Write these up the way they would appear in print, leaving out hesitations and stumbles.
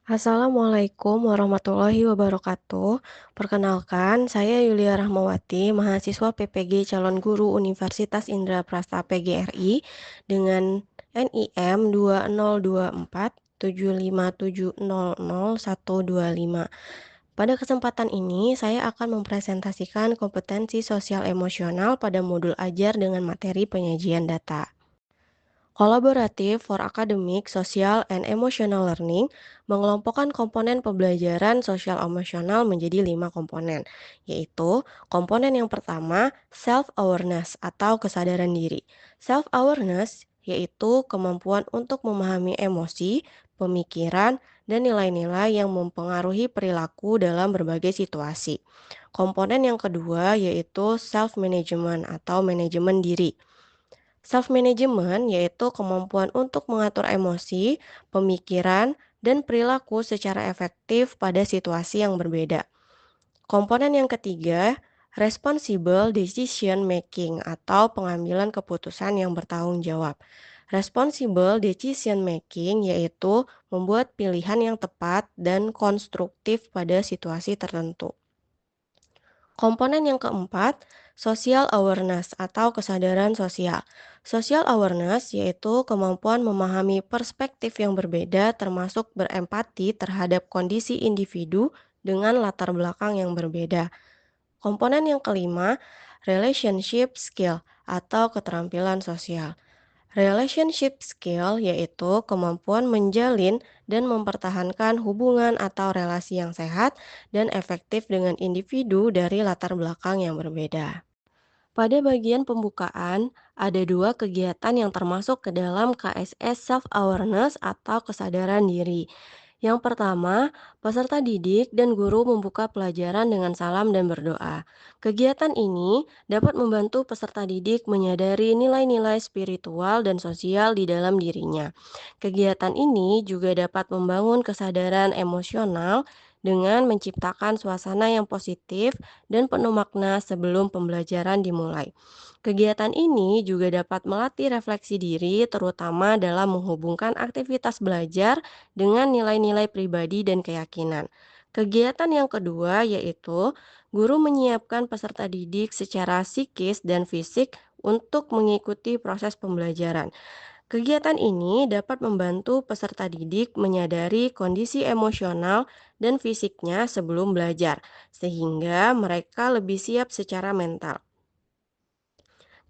Assalamualaikum warahmatullahi wabarakatuh. Perkenalkan, saya Yulia Rahmawati, mahasiswa PPG calon guru Universitas Indraprasta PGRI dengan NIM 202475700125. Pada kesempatan ini, saya akan mempresentasikan kompetensi sosial emosional pada modul ajar dengan materi penyajian data. Kolaboratif for Academic, Social, and Emotional Learning mengelompokkan komponen pembelajaran sosial emosional menjadi 5 komponen, yaitu komponen yang pertama, self-awareness atau kesadaran diri. Self-awareness yaitu kemampuan untuk memahami emosi, pemikiran, dan nilai-nilai yang mempengaruhi perilaku dalam berbagai situasi. Komponen yang kedua yaitu self-management atau manajemen diri. Self-management yaitu kemampuan untuk mengatur emosi, pemikiran, dan perilaku secara efektif pada situasi yang berbeda. Komponen yang ketiga, responsible decision making atau pengambilan keputusan yang bertanggung jawab. Responsible decision making yaitu membuat pilihan yang tepat dan konstruktif pada situasi tertentu. Komponen yang keempat, social awareness atau kesadaran sosial. Social awareness yaitu kemampuan memahami perspektif yang berbeda termasuk berempati terhadap kondisi individu dengan latar belakang yang berbeda. Komponen yang kelima, relationship skill atau keterampilan sosial. Relationship skill yaitu kemampuan menjalin dan mempertahankan hubungan atau relasi yang sehat dan efektif dengan individu dari latar belakang yang berbeda. Pada bagian pembukaan, ada dua kegiatan yang termasuk ke dalam KSS Self-Awareness atau kesadaran diri. Yang pertama, peserta didik dan guru membuka pelajaran dengan salam dan berdoa. Kegiatan ini dapat membantu peserta didik menyadari nilai-nilai spiritual dan sosial di dalam dirinya. Kegiatan ini juga dapat membangun kesadaran emosional dengan menciptakan suasana yang positif dan penuh makna sebelum pembelajaran dimulai. Kegiatan ini juga dapat melatih refleksi diri, terutama dalam menghubungkan aktivitas belajar dengan nilai-nilai pribadi dan keyakinan. Kegiatan yang kedua yaitu guru menyiapkan peserta didik secara psikis dan fisik untuk mengikuti proses pembelajaran. Kegiatan ini dapat membantu peserta didik menyadari kondisi emosional dan fisiknya sebelum belajar, sehingga mereka lebih siap secara mental.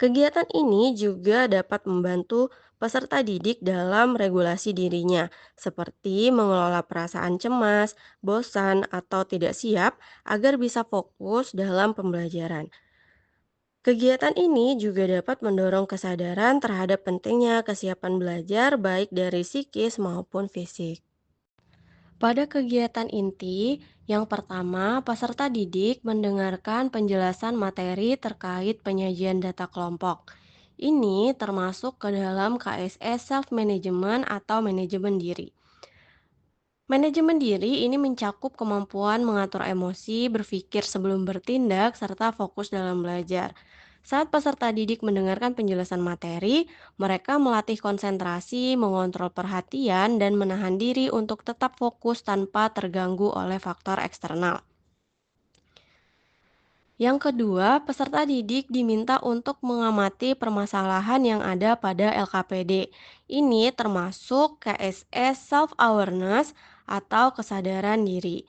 Kegiatan ini juga dapat membantu peserta didik dalam regulasi dirinya, seperti mengelola perasaan cemas, bosan, atau tidak siap agar bisa fokus dalam pembelajaran. Kegiatan ini juga dapat mendorong kesadaran terhadap pentingnya kesiapan belajar baik dari psikis maupun fisik. Pada kegiatan inti, yang pertama, peserta didik mendengarkan penjelasan materi terkait penyajian data kelompok. Ini termasuk ke dalam KSS Self-Management atau manajemen diri. Manajemen diri ini mencakup kemampuan mengatur emosi, berpikir sebelum bertindak, serta fokus dalam belajar. Saat peserta didik mendengarkan penjelasan materi, mereka melatih konsentrasi, mengontrol perhatian, dan menahan diri untuk tetap fokus tanpa terganggu oleh faktor eksternal. Yang kedua, peserta didik diminta untuk mengamati permasalahan yang ada pada LKPD. Ini termasuk KSS Self-Awareness atau kesadaran diri.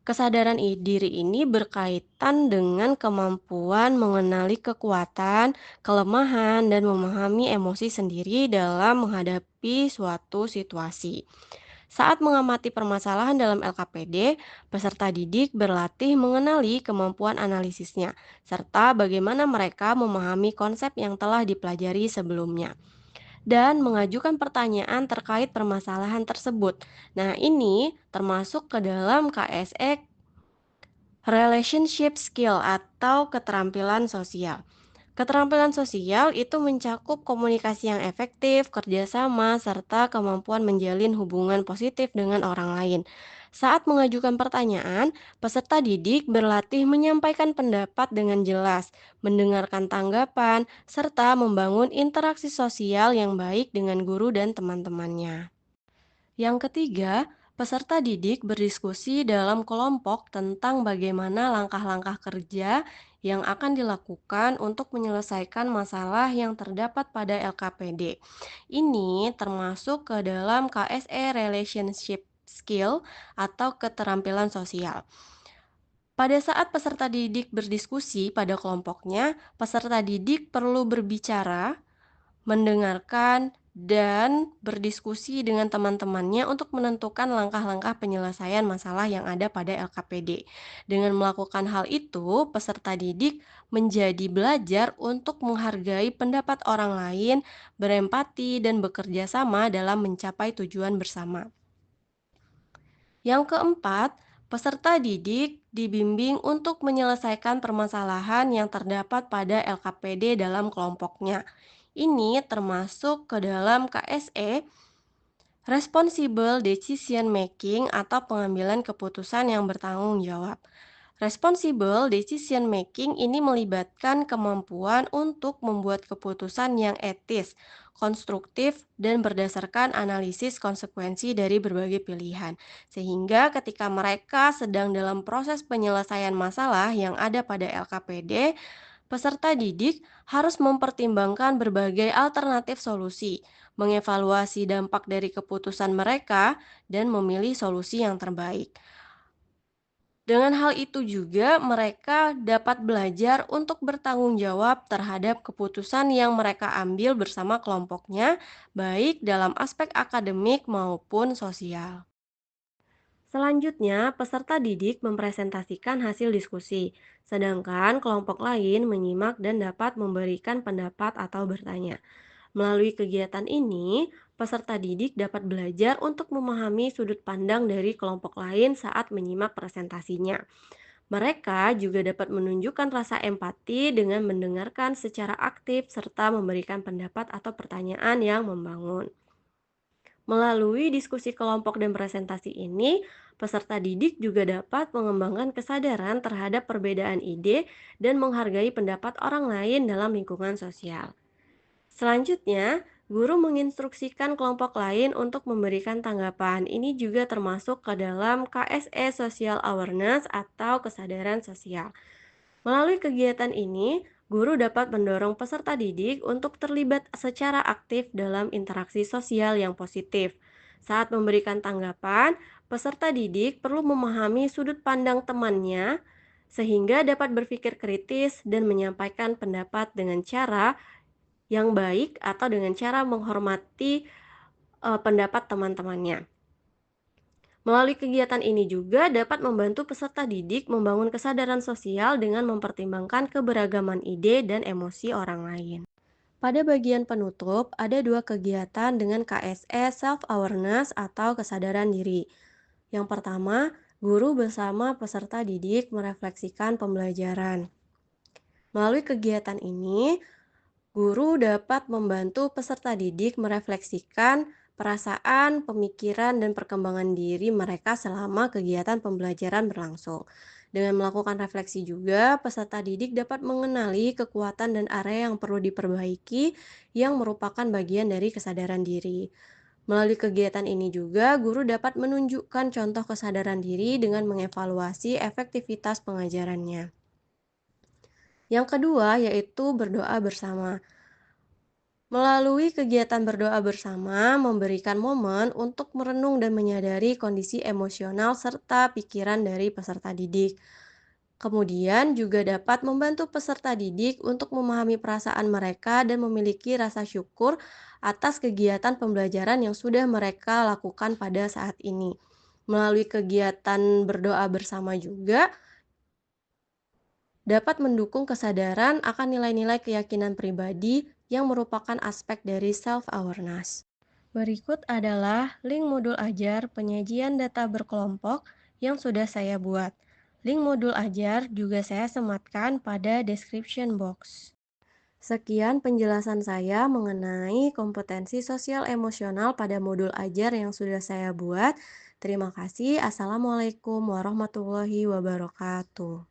Diri ini berkaitan dengan kemampuan mengenali kekuatan, kelemahan, dan memahami emosi sendiri dalam menghadapi suatu situasi. Saat mengamati permasalahan dalam LKPD, peserta didik berlatih mengenali kemampuan analisisnya, serta bagaimana mereka memahami konsep yang telah dipelajari sebelumnya dan mengajukan pertanyaan terkait permasalahan tersebut. Nah, ini termasuk ke dalam KSE Relationship skill atau keterampilan sosial. Keterampilan sosial itu mencakup komunikasi yang efektif, kerjasama, serta kemampuan menjalin hubungan positif dengan orang lain. Saat mengajukan pertanyaan, peserta didik berlatih menyampaikan pendapat dengan jelas, mendengarkan tanggapan, serta membangun interaksi sosial yang baik dengan guru dan teman-temannya. Yang ketiga, Peserta didik berdiskusi dalam kelompok tentang bagaimana langkah-langkah kerja yang akan dilakukan untuk menyelesaikan masalah yang terdapat pada LKPD. Ini termasuk ke dalam KSE Relationship Skill atau keterampilan sosial. Pada saat peserta didik berdiskusi pada kelompoknya, peserta didik perlu berbicara, mendengarkan, dan berdiskusi dengan teman-temannya untuk menentukan langkah-langkah penyelesaian masalah yang ada pada LKPD. Dengan melakukan hal itu, peserta didik menjadi belajar untuk menghargai pendapat orang lain, berempati, dan bekerja sama dalam mencapai tujuan bersama. Yang keempat, peserta didik dibimbing untuk menyelesaikan permasalahan yang terdapat pada LKPD dalam kelompoknya. Ini termasuk ke dalam KSE, Responsible Decision Making atau pengambilan keputusan yang bertanggung jawab. Responsible decision making ini melibatkan kemampuan untuk membuat keputusan yang etis, konstruktif, dan berdasarkan analisis konsekuensi dari berbagai pilihan. Sehingga ketika mereka sedang dalam proses penyelesaian masalah yang ada pada LKPD, peserta didik harus mempertimbangkan berbagai alternatif solusi, mengevaluasi dampak dari keputusan mereka, dan memilih solusi yang terbaik. Dengan hal itu juga mereka dapat belajar untuk bertanggung jawab terhadap keputusan yang mereka ambil bersama kelompoknya, baik dalam aspek akademik maupun sosial. Selanjutnya, peserta didik mempresentasikan hasil diskusi, sedangkan kelompok lain menyimak dan dapat memberikan pendapat atau bertanya. Melalui kegiatan ini, peserta didik dapat belajar untuk memahami sudut pandang dari kelompok lain saat menyimak presentasinya. Mereka juga dapat menunjukkan rasa empati dengan mendengarkan secara aktif serta memberikan pendapat atau pertanyaan yang membangun. Melalui diskusi kelompok dan presentasi ini, peserta didik juga dapat mengembangkan kesadaran terhadap perbedaan ide dan menghargai pendapat orang lain dalam lingkungan sosial. Selanjutnya, guru menginstruksikan kelompok lain untuk memberikan tanggapan. Ini juga termasuk ke dalam KSE Social Awareness atau kesadaran sosial. Melalui kegiatan ini, guru dapat mendorong peserta didik untuk terlibat secara aktif dalam interaksi sosial yang positif. Saat memberikan tanggapan, peserta didik perlu memahami sudut pandang temannya sehingga dapat berpikir kritis dan menyampaikan pendapat dengan cara yang baik atau dengan cara menghormati pendapat teman-temannya. Melalui kegiatan ini juga dapat membantu peserta didik membangun kesadaran sosial dengan mempertimbangkan keberagaman ide dan emosi orang lain. Pada bagian penutup, ada dua kegiatan dengan KSE Self-Awareness atau kesadaran diri. Yang pertama, guru bersama peserta didik merefleksikan pembelajaran. Melalui kegiatan ini, guru dapat membantu peserta didik merefleksikan perasaan, pemikiran, dan perkembangan diri mereka selama kegiatan pembelajaran berlangsung. Dengan melakukan refleksi juga, peserta didik dapat mengenali kekuatan dan area yang perlu diperbaiki yang merupakan bagian dari kesadaran diri. Melalui kegiatan ini juga, guru dapat menunjukkan contoh kesadaran diri dengan mengevaluasi efektivitas pengajarannya. Yang kedua, yaitu berdoa bersama. Melalui kegiatan berdoa bersama, memberikan momen untuk merenung dan menyadari kondisi emosional serta pikiran dari peserta didik. Kemudian juga dapat membantu peserta didik untuk memahami perasaan mereka dan memiliki rasa syukur atas kegiatan pembelajaran yang sudah mereka lakukan pada saat ini. Melalui kegiatan berdoa bersama juga dapat mendukung kesadaran akan nilai-nilai keyakinan pribadi yang merupakan aspek dari self-awareness. Berikut adalah link modul ajar penyajian data berkelompok yang sudah saya buat. Link modul ajar juga saya sematkan pada description box. Sekian penjelasan saya mengenai kompetensi sosial emosional pada modul ajar yang sudah saya buat. Terima kasih. Assalamualaikum warahmatullahi wabarakatuh.